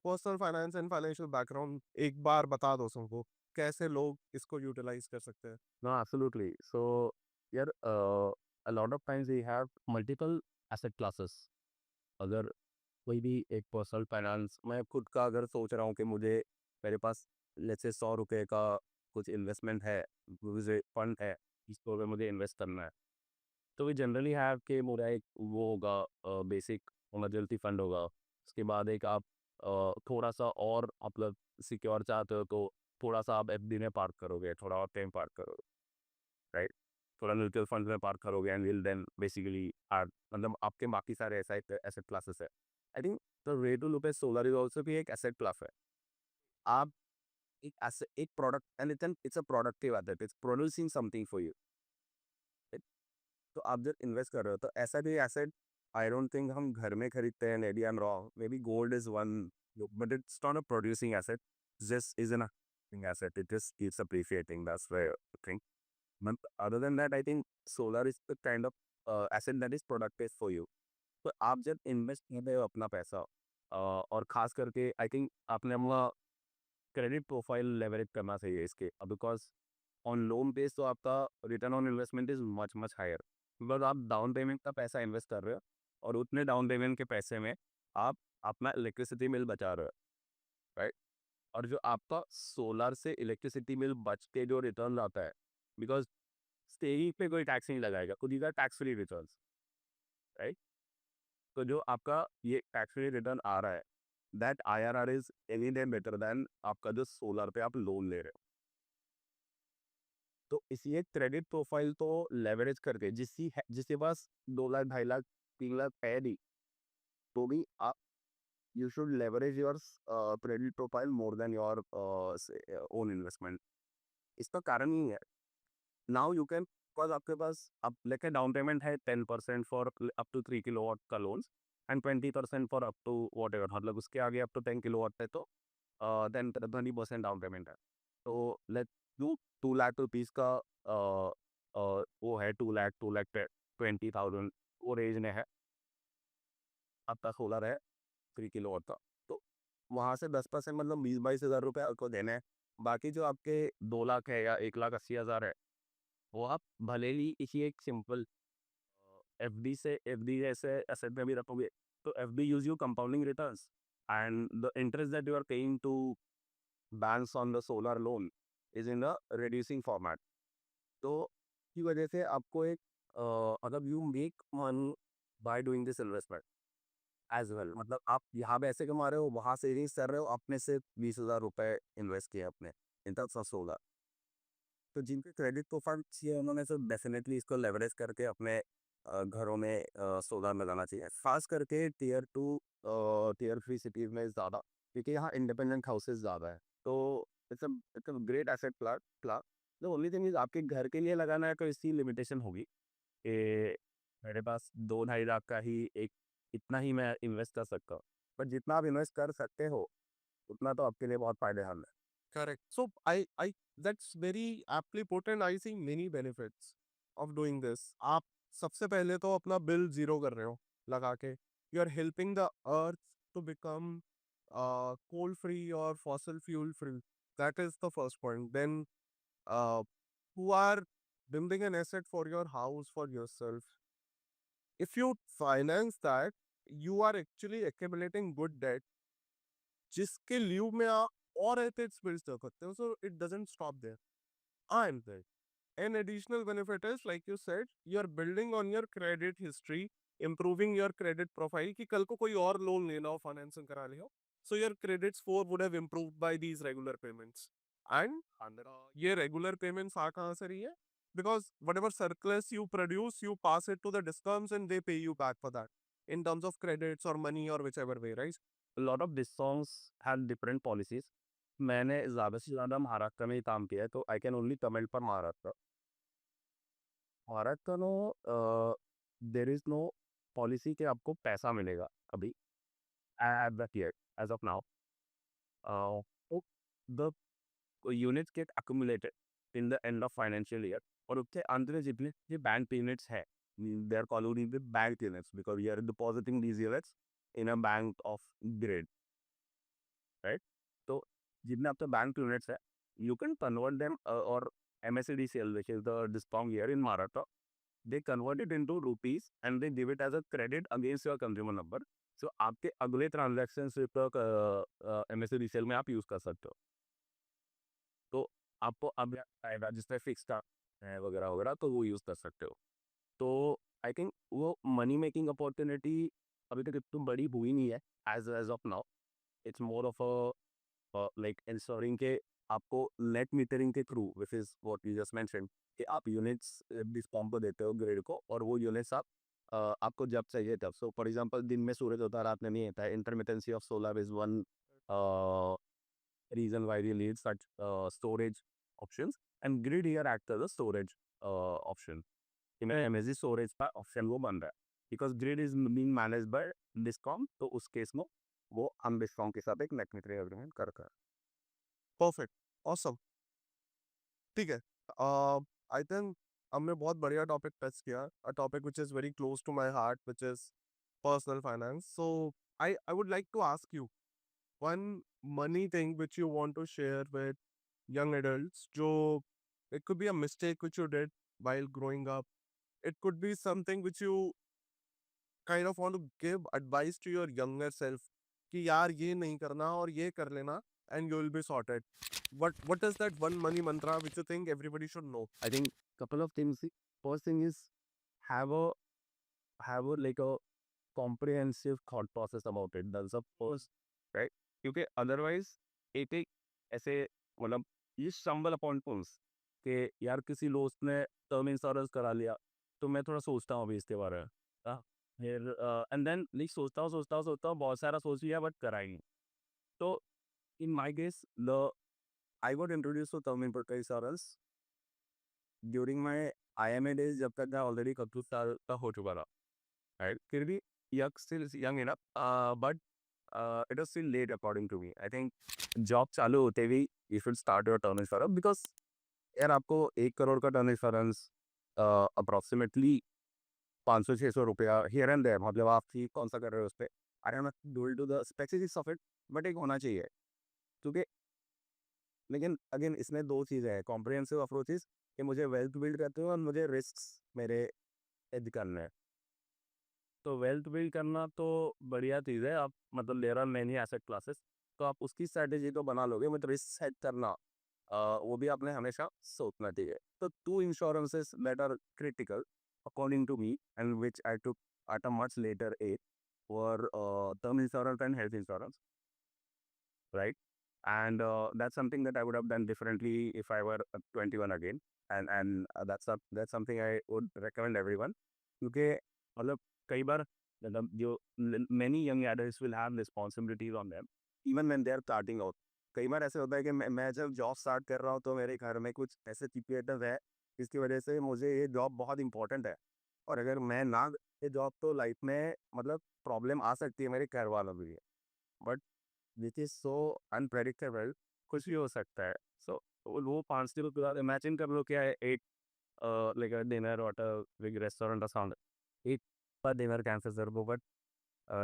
personal finance and financial background, एक बार बता दो सबको कैसे लोग इसको utilise कर सकते हैं. No, absolutely. So, yeah, a lot of times we have multiple asset classes. अगर कोई भी एक पर्सनल फाइनेंस, मैं खुद का अगर सोच रहा हूँ कि मेरे पास लेट्स से 100 रुपये का कुछ इन्वेस्टमेंट है, मुझे फंड है, इसको अगर मुझे इन्वेस्ट करना है, तो वी जनरली हैव कि मेरा एक वो होगा बेसिक इमरजेंसी फंड होगा, उसके बाद एक आप थोड़ा सा और मतलब सिक्योर चाहते हो तो थोड़ा सा आप एफडी में पार्क करोगे, थोड़ा और टाइम पार्क करोगे, राइट? थोड़ा म्यूचुअल फंड में पार्क करोगे and will then basically are मतलब आपके बाकी सारे एसेट क्लासेस है। I think the way to look at solar is also भी एक एसेट क्लास है। आप एक product and it's a productive asset, it's producing something for you. तो आप जब इन्वेस्ट कर रहे हो तो ऐसा भी एसेट आई डोंट थिंक हम घर में खरीदते हैं, maybe I am wrong, maybe gold is one, but it's not a producing asset, just is an asset, it just keeps appreciating, that's where I think. But other than that, I think solar is the kind of asset that is productive for you. तो आप जब invest कर रहे हो अपना पैसा और खास करके आई थिंक आपने अपना क्रेडिट प्रोफाइल लेवरेज करना चाहिए इसके, बिकॉज ऑन लोन बेस तो आपका return on investment is much much higher, because आप डाउन पेमेंट का पैसा इन्वेस्ट कर रहे हो और उतने डाउन पेमेंट के पैसे में आप अपना इलेक्ट्रिसिटी बिल बचा रहे हो, राइट? और जो आपका सोलर से इलेक्ट्रिसिटी बिल बच के जो रिटर्न आता है, बिकॉज स्टेइंग पे कोई टैक्स नहीं लगाएगा, खुद ही का टैक्स फ्री रिटर्न, राइट? तो जो आपका ये टैक्स फ्री रिटर्न आ रहा है, that IRR is any day better than आपका जो सोलर पे आप लोन ले रहे हो। तो इसलिए क्रेडिट प्रोफाइल तो लेवरेज करके जिसके पास 2 लाख 2.5 लाख 3 लाख है नहीं, तो भी आप you should leverage your credit profile more than your own investment. इसका कारण ही है, नाउ यू कैन, बिकॉज आपके पास अब लेके डाउन पेमेंट है 10% फॉर अप टू 3 किलोवाट का loan and 20% for up to whatever, मतलब उसके आगे अप टू 10 किलोवाट है तो देन 20% डाउन पेमेंट है। तो लेट डू 2 लाख रुपीज़ का वो है 2 लाख 20,000 वो रेंज में है, आपका सोलर है 3 किलोवाट का। तो वहाँ से 10% मतलब 20-22 हज़ार रुपये आपको देने हैं। बाकी जो आपके 2 लाख है या 1,80,000 है, वो आप भले ही इसी एक सिंपल एफडी जैसे एसेट में भी रखोगे, तो FD use you compounding returns and the interest that you are paying to banks on the solar loan is in a reducing format. तो की वजह से आपको एक मतलब you make money by doing this investment as well, मतलब आप यहाँ पे ऐसे कमा रहे हो, वहाँ सेविंग्स कर रहे हो, अपने से 20,000 रुपये इन्वेस्ट किए अपने इन टर्म्स ऑफ सोलर। तो जिनके क्रेडिट प्रोफाइल चाहिए उन्होंने तो डेफिनेटली इसको लेवरेज करके अपने घरों में सोलर लगाना चाहिए, खास करके टीयर 2 टीयर 3 सिटीज में ज़्यादा, क्योंकि यहाँ इंडिपेंडेंट हाउसेज ज़्यादा है। तो it's a great asset class. The only thing is आपके घर के लिए लगाना है तो इसकी लिमिटेशन होगी कि मेरे पास 2-2.5 लाख का ही एक इतना ही मैं इन्वेस्ट कर सकता हूँ, बट जितना आप इन्वेस्ट कर सकते हो उतना तो आपके लिए बहुत फायदेमंद है। Correct. So I that's very aptly put, and I see many benefits of doing this. आप सबसे पहले तो अपना बिल जीरो कर रहे हो लगा के. You are helping the earth to become coal free or fossil fuel free. That is the first point. Then who are building an asset for your house for yourself. If you finance that, you are actually accumulating good debt जिसके लिeu में आप और assets build कर सकते हो. So it doesn't stop there. And then an additional benefit is, like you said, you're building on your credit history, improving your credit profile कि कल को कोई और लोन लेना हो, फाइनेंसिंग करा ले हो. So your credit score would have improved by these regular payments. And ये regular payments आ कहाँ से रही है? Because whatever surplus you produce, you pass it to the discoms and they pay you back for that in terms of credits or money or whichever way, right? Lot of this songs have different policies. मैंने ज़्यादा से ज़्यादा महाराष्ट्र में ही काम किया है, तो I can only comment पर Maharashtra. Maharashtra no there is no policy कि आपको पैसा मिलेगा अभी at that year as of now. तो the units get accumulated in the end of financial year, और उसके अंत में जितने भी बैंक यूनिट्स है, they are called the bank units because we are depositing these units in a bank of grade, right? तो जितने आपके बैंक यूनिट्स है, यू कैन कन्वर्ट देम और MSEDCL which is the discount here in Maharashtra, they convert it into rupees and they give it as a credit against your consumer number. So आपके अगले transaction तक MSEDCL में आप use कर सकते हो। तो आपको अब आएगा जिसमें फिक्स का है वगैरह वगैरह, तो वो यूज कर सकते हो। तो आई थिंक वो मनी मेकिंग अपॉर्चुनिटी अभी तक इतनी बड़ी हुई नहीं है as of now. It's more of a like insuring के आपको नेट मीटरिंग के through which is what you just mention कि आप यूनिट्स डिस्कॉम को देते हो ग्रिड को, और वो यूनिट्स आप आपको जब चाहिए तब. सो फॉर एग्जांपल दिन में सूरज होता है, रात में नहीं होता है. Intermittency of solar is one reason why we need such storage options, and grid here acts as a storage option. In MSG storage का option वो बन रहा है because grid is being managed by Discom, तो उस case में वो हम Discom के साथ एक नेट मीटरिंग एग्रीमेंट करता है. परफेक्ट, ऑसम, ठीक है. आई थिंक हमने बहुत बढ़िया टॉपिक टच किया, a topic which is very close to my heart, which is personal finance. So I would like to ask you one money thing which you want to share with young adults, jo it could be a mistake which you did while growing up, it could be something which you kind of want to give advice to your younger self कि यार ये नहीं करना और ये कर लेना and you will be sorted. What is that one money mantra which you think everybody should know? I think couple of things. First thing is have a like a comprehensive thought process about it. That's the first, right? क्योंकि otherwise एक एक ऐसे मतलब ये stumble upon things कि यार किसी दोस्त ने टर्म इंश्योरेंस करा लिया, तो मैं थोड़ा सोचता हूँ अभी इसके बारे में. हाँ, फिर एंड देन लाइक सोचता हूँ बहुत सारा सोच लिया बट करा ही नहीं. तो in my case the I got introduce to term insurance during my IMA days, जब तक मैं ऑलरेडी 31 साल का हो चुका था. Right? फिर भी still young enough, but it was still late according to me. I think job चालू होते भी you should start your term insurance because यार आपको 1 करोड़ का टर्म इंश्योरेंस अप्रोक्सीमेटली 500-600 रुपया हियर एंड देयर, मतलब आप ठीक कौन सा कर रहे हो उस पर. I am not do to the specifics of it, but एक होना चाहिए. क्योंकि लेकिन अगेन इसमें दो चीज़ें हैं. कॉम्प्रिहेंसिव अप्रोच इज कि मुझे वेल्थ बिल्ड करते हो और मुझे रिस्क मेरे एड करने हैं. तो वेल्थ बिल्ड करना तो बढ़िया चीज़ है. आप मतलब there are many asset classes, तो आप उसकी स्ट्रैटेजी तो बना लोगे, बट रिस्क सेट करना वो भी आपने हमेशा सोचना चाहिए. तो two insurances that are critical according to me and which I took at a much later age were term insurance and health insurance, right? And that's something that I would have done differently if I were 21 again. And that's something I would recommend everyone. क्योंकि मतलब कई बार मतलब जो many young adults will have responsibilities on them even when they are starting out. कई बार ऐसे होता है कि मैं जब जॉब स्टार्ट कर रहा हूँ तो मेरे घर में कुछ ऐसे सिचुएशन है जिसकी वजह से मुझे ये जॉब बहुत इंपॉर्टेंट है, और अगर मैं ना ये जॉब तो लाइफ में मतलब प्रॉब्लम आ सकती है मेरे घर वालों के लिए. But which is so unpredictable, कुछ भी हो सकता है. सो वो 5 दिन के बाद इमेजिन कर लो क्या है, एक लाइक अ डिनर और बिग रेस्टोरेंट और साउंड एक पर डिनर कैंसिल कर दो, but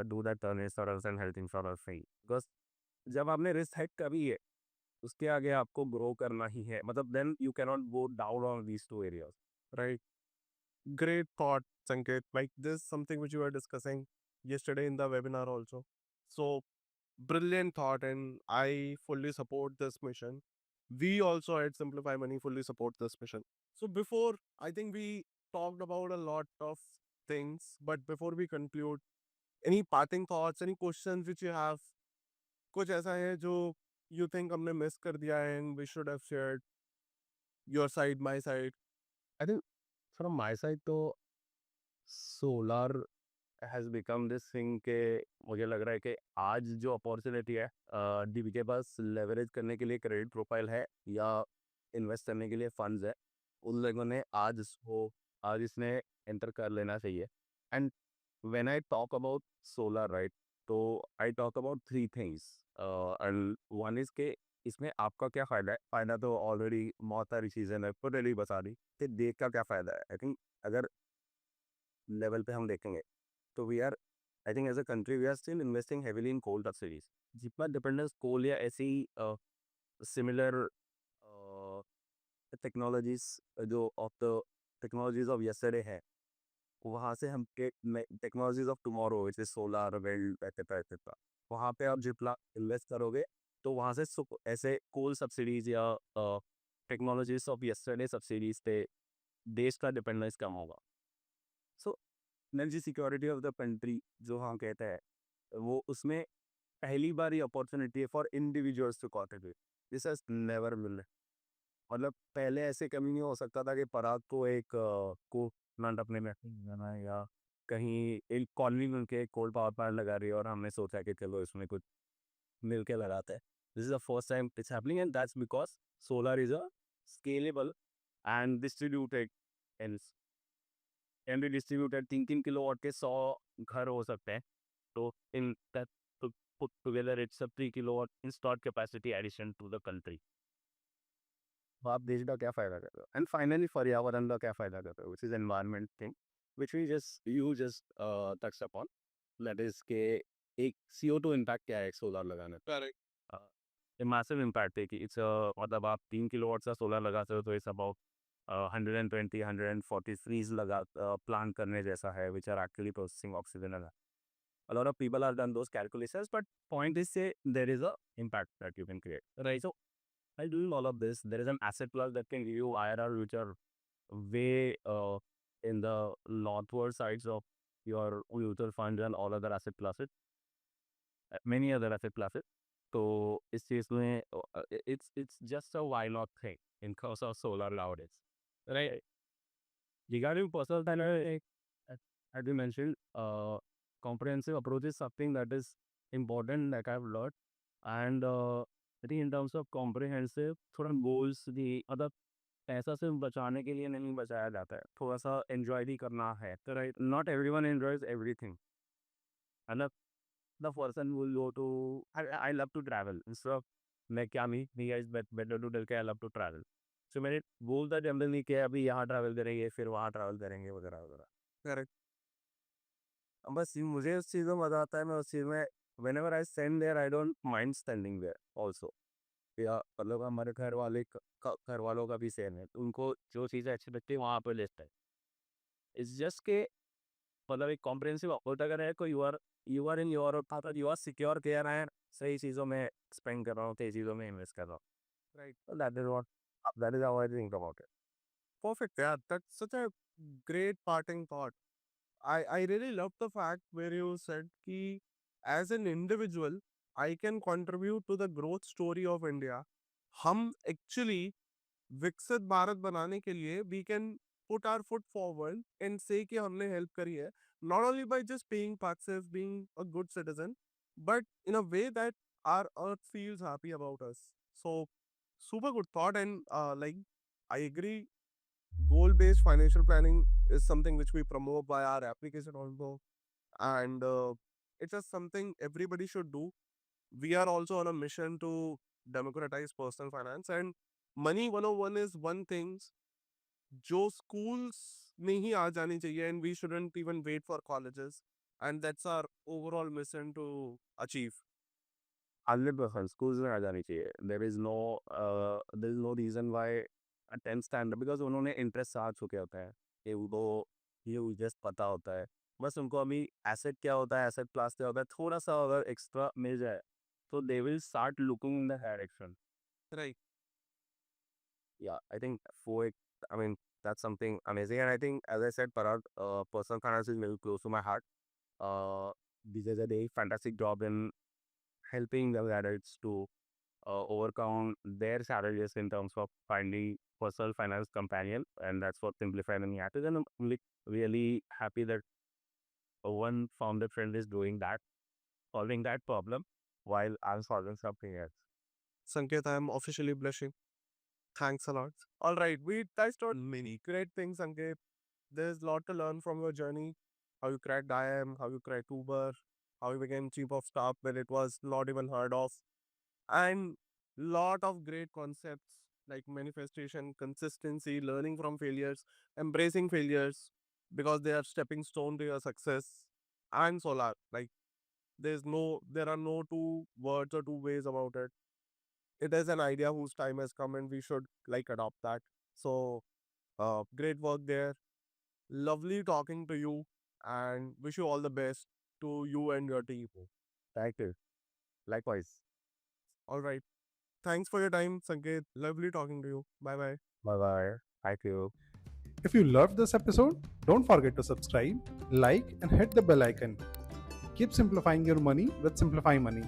do that turn insurance and health insurance नहीं. बिकॉज जब आपने रिस्क हाइड करी है उसके आगे आपको ग्रो करना ही है, मतलब then you cannot go down on these two areas. Right? Great thought, Sanket. Like this, something which you were discussing yesterday in the webinar also. So brilliant thought, and I fully support this mission. We also at Simplify Money fully support this mission. So before, I think we talked about a lot of things, but before we conclude, any parting thoughts, any questions which you have? कुछ ऐसा है जो you think हमने miss कर दिया है and we should have shared your side, my side? I think from my side तो solar has become this thing के मुझे लग रहा है कि आज जो अपॉर्चुनिटी है डीबी के पास लेवरेज करने के लिए क्रेडिट प्रोफाइल है या इन्वेस्ट करने के लिए फंड्स है, उन लोगों ने आज इसने एंटर कर लेना चाहिए. And when I talk about solar, right, तो I talk about three things. And one is के इसमें आपका क्या फ़ायदा है. फ़ायदा तो ऑलरेडी बहुत सारी चीज़ें ने पहले बता दी कि देश का क्या फ़ायदा है. आई थिंक अगर लेवल पे हम देखेंगे तो we are, I think as a country we are still investing heavily in coal subsidies. जितना डिपेंडेंस कोल या ऐसी सिमिलर टेक्नोलॉजीज जो of the technologies of yesterday है, वहाँ से हम टेक्नोलॉजीज ऑफ टुमारो जैसे सोलर वेल्ड एक्सेट्रा एक्सेट्रा, वहाँ पे आप जितना इन्वेस्ट करोगे तो वहाँ से ऐसे कोल सब्सिडीज या टेक्नोलॉजीज ऑफ यस्टरडे सब्सिडीज पे देश का डिपेंडेंस कम होगा. So energy security of the country जो हम कहते हैं, वो उसमें पहली बार ये अपॉर्चुनिटी है for individuals to contribute. This has never been, मतलब पहले ऐसे कभी नहीं हो सकता था कि पराग को एक को प्लांट अपने में लगाना है, या कहीं एक कॉलोनी मिल के एक कोल पावर प्लांट लगा रही है और हमने सोचा कि चलो इसमें कुछ मिल के लगाते हैं। This is the first time it's happening, and that's because solar is a scalable and distributed, and can be distributed. 3-3 kilowatt के 100 घर हो सकते हैं, तो in that put together it's a 3 kilowatt installed capacity addition to the country. तो आप देश का क्या फ़ायदा कर रहे हो, एंड फाइनली पर्यावरण का क्या फ़ायदा कर रहे हो, which is environment thing, which we just you just touched upon, that is के एक CO2 इम्पैक्ट क्या है एक सोलर लगाने पे। Correct. ये मैसिव इम्पैक्ट है कि इट्स मतलब आप 3 किलोवाट का सोलर लगाते हो तो इट्स अबाउट 120-140 ट्रीज लगा प्लांट करने जैसा है, which are actually processing oxygen. A lot of people have done those calculations, but point is say there is a impact that you can create, right? So while doing all of this, there is an asset class that can give you IRR, which are way in the northward sides of your mutual funds and all other asset classes, many other asset classes. तो इस चीज़ में it's just a why not thing in case of solar nowadays, right? Regarding personal finance, as you mentioned, comprehensive approach is something that is important, like I've learned. And I think in terms of comprehensive, थोड़ा goals भी, मतलब पैसा सिर्फ बचाने के लिए नहीं बचाया जाता है, थोड़ा सा enjoy भी करना है, तो right, not everyone enjoys everything, मतलब the person will go to, I love to travel, instead of मैं क्या नहीं, me guys better to tell के I love to travel, so मैंने बोल था जनरली कि अभी यहाँ ट्रैवल करेंगे फिर वहाँ ट्रैवल करेंगे वगैरह वगैरह। Correct. बस मुझे उस चीज़ में मज़ा आता है, मैं उस चीज़ में whenever I stand there I don't mind standing there also, या मतलब हमारे घर वालों का भी सेम है, उनको जो चीज़ें अच्छी लगती है वहाँ पे लेते हैं। इट्स जस्ट के मतलब एक कॉम्प्रिहेंसिव अप्रोच अगर है, कोई you are in your path, you are secure के रहे हैं, सही चीज़ों में स्पेंड कर रहा हूँ, सही चीज़ों में इन्वेस्ट कर रहा Right. हूँ, that is how I think about it. Perfect. Yeah, that's such a great parting thought. I really love the fact where you said कि as an individual I can contribute to the growth story of India. हम actually विकसित भारत बनाने के लिए we can put our foot forward and say कि हमने help करी है, not only by just being passive, being a good citizen, but in a way that our earth feels happy about us. So super good thought, and like I agree, goal based financial planning is something which we promote by our application also, and it's just something everybody should do. We are also on a mission to democratize personal finance, and money 101 is one thing जो schools में ही आ जानी चाहिए, and we shouldn't even wait for colleges, and that's our overall mission to achieve. 100% schools में आ जानी चाहिए। There is no reason why 10th standard, because उन्होंने interest आ चुके होते हैं कि वो ये जस्ट पता होता है, बस उनको अभी एसेट क्या होता है, एसेट क्लास क्या होता है, थोड़ा सा अगर एक्स्ट्रा मिल जाए तो they will start looking in the direction. Right. Yeah, I think for it, I mean, that's something amazing. And I think, as I said, Parag, personal finance is very close to my heart. This is a very fantastic job in helping the adults to overcome their challenges in terms of finding personal finance companion, and that's what Simplify and Yacht is. And I'm like really happy that one founder friend is doing that, solving that problem while I'm solving something else. Sanket, I am officially blushing. Thanks a lot. All right, we touched on many great things, Sanket. There's a lot to learn from your journey. How you cracked IM, how you cracked Uber, how you became chief of staff when it was not even heard of, and lot of great concepts like manifestation, consistency, learning from failures, embracing failures because they are stepping stone to your success, and solar. Like there are no two words or two ways about it. It is an idea whose time has come, and we should like adopt that. So, great work there. Lovely talking to you, and wish you all the best to you and your team. Thank you. Likewise. All right. Thanks for your time, Sanket. Lovely talking to you. Bye bye. Bye bye. Thank you. If you loved this episode, don't forget to subscribe, like, and hit the bell icon. Keep simplifying your money with Simplify Money.